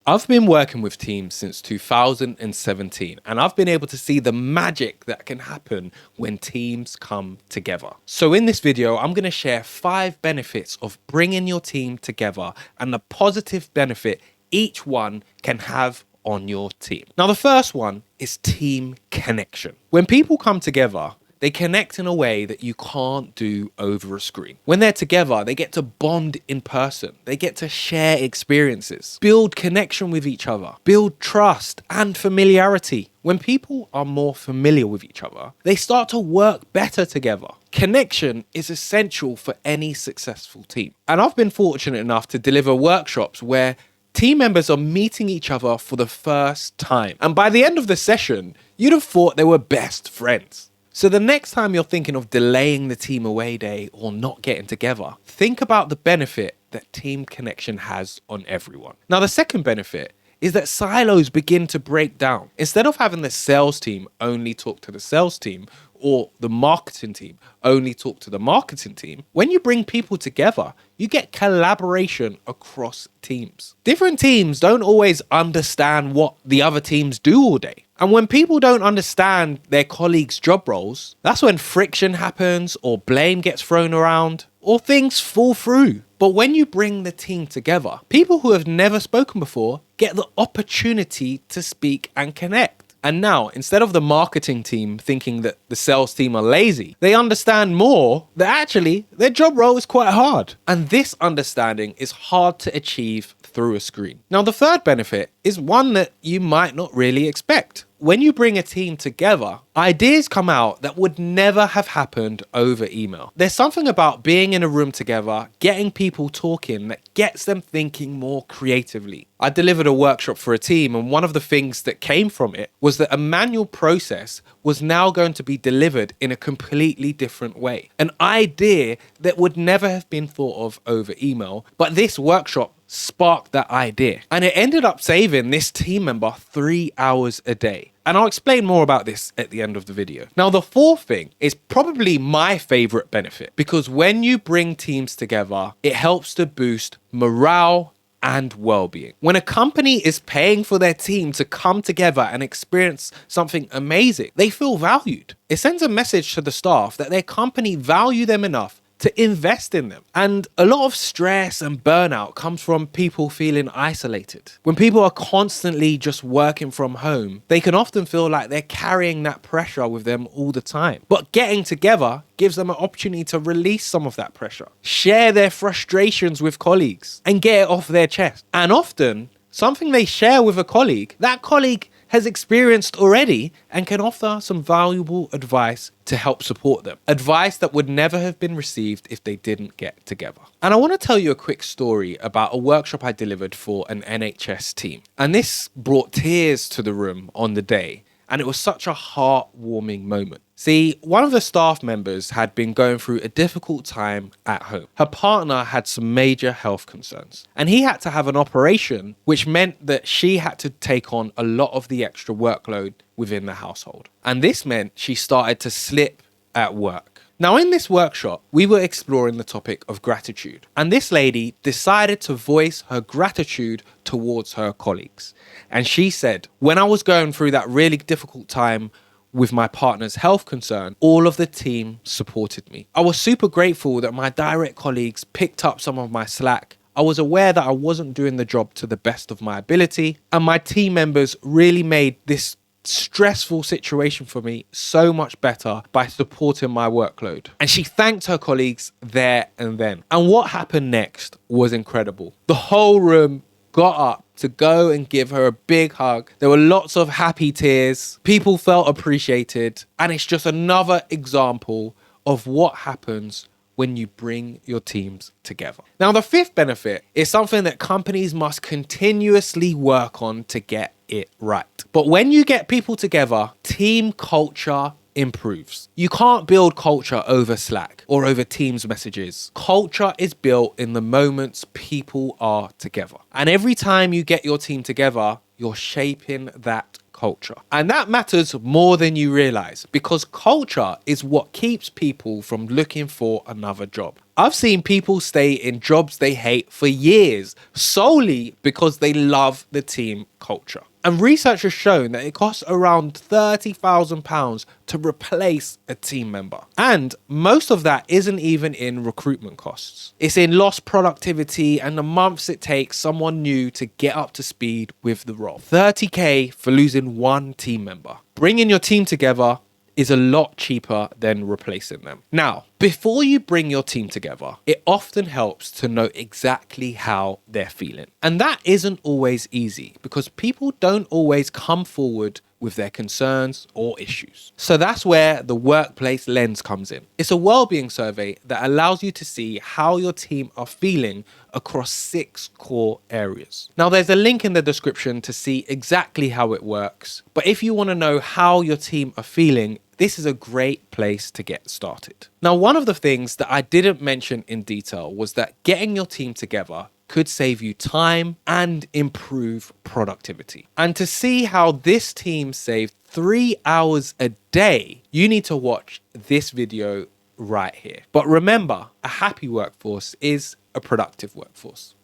I've been working with teams since 2017, and I've been able to see the magic that can happen when teams come together. So in this video, I'm going to share 5 benefits of bringing your team together and the positive benefit each one can have on your team. Now, the first one is team connection. When people come together, they connect in a way that you can't do over a screen. When they're together, they get to bond in person. They get to share experiences, build connection with each other, build trust and familiarity. When people are more familiar with each other, they start to work better together. Connection is essential for any successful team. And I've been fortunate enough to deliver workshops where team members are meeting each other for the first time. And by the end of the session, you'd have thought they were best friends. So the next time you're thinking of delaying the team away day or not getting together, think about the benefit that team connection has on everyone. Now, the second benefit is that silos begin to break down. Instead of having the sales team only talk to the sales team or the marketing team only talk to the marketing team, when you bring people together, you get collaboration across teams. Different teams don't always understand what the other teams do all day. And when people don't understand their colleagues' job roles, that's when friction happens or blame gets thrown around or things fall through. But when you bring the team together, people who have never spoken before get the opportunity to speak and connect. And now, instead of the marketing team thinking that the sales team are lazy, they understand more that actually their job role is quite hard. And this understanding is hard to achieve through a screen. Now, the third benefit is one that you might not really expect. When you bring a team together, ideas come out that would never have happened over email. There's something about being in a room together, getting people talking that gets them thinking more creatively. I delivered a workshop for a team, and one of the things that came from it was that a manual process was now going to be delivered in a completely different way. An idea that would never have been thought of over email, but this workshop sparked that idea. And it ended up saving this team member 3 hours a day. And I'll explain more about this at the end of the video. Now, the fourth thing is probably my favorite benefit, because when you bring teams together, it helps to boost morale and well-being. When a company is paying for their team to come together and experience something amazing, they feel valued. It sends a message to the staff that their company value them enough to invest in them. And a lot of stress and burnout comes from people feeling isolated. When people are constantly just working from home, they can often feel like they're carrying that pressure with them all the time. But getting together gives them an opportunity to release some of that pressure, share their frustrations with colleagues, and get it off their chest. And often, something they share with a colleague, that colleague has experienced already and can offer some valuable advice to help support them. Advice that would never have been received if they didn't get together. And I want to tell you a quick story about a workshop I delivered for an NHS team. And this brought tears to the room on the day. And it was such a heartwarming moment. See, one of the staff members had been going through a difficult time at home. Her partner had some major health concerns, and he had to have an operation, which meant that she had to take on a lot of the extra workload within the household. And this meant she started to slip at work. Now, in this workshop, we were exploring the topic of gratitude, and this lady decided to voice her gratitude towards her colleagues. And she said, when I was going through that really difficult time with my partner's health concern, all of the team supported me. I was super grateful that my direct colleagues picked up some of my slack. I was aware that I wasn't doing the job to the best of my ability, and my team members really made this stressful situation for me so much better by supporting my workload. And she thanked her colleagues there and then. And what happened next was incredible. The whole room got up to go and give her a big hug. There were lots of happy tears. People felt appreciated. And it's just another example of what happens when you bring your teams together. Now, the fifth benefit is something that companies must continuously work on to get it right. But when you get people together, team culture improves. You can't build culture over Slack or over Teams messages. Culture is built in the moments people are together. And every time you get your team together, you're shaping that culture. And that matters more than you realize, because culture is what keeps people from looking for another job. I've seen people stay in jobs they hate for years solely because they love the team culture. And research has shown that it costs around £30,000 to replace a team member. And most of that isn't even in recruitment costs. It's in lost productivity and the months it takes someone new to get up to speed with the role. 30k for losing one team member. Bringing your team together is a lot cheaper than replacing them. Now, before you bring your team together, it often helps to know exactly how they're feeling. And that isn't always easy because people don't always come forward with their concerns or issues. So that's where the workplace lens comes in. It's a well-being survey that allows you to see how your team are feeling across 6 core areas. Now, there's a link in the description to see exactly how it works. But if you want to know how your team are feeling, this is a great place to get started. Now, one of the things that I didn't mention in detail was that getting your team together could save you time and improve productivity. And to see how this team saved 3 hours a day, you need to watch this video right here. But remember, a happy workforce is a productive workforce.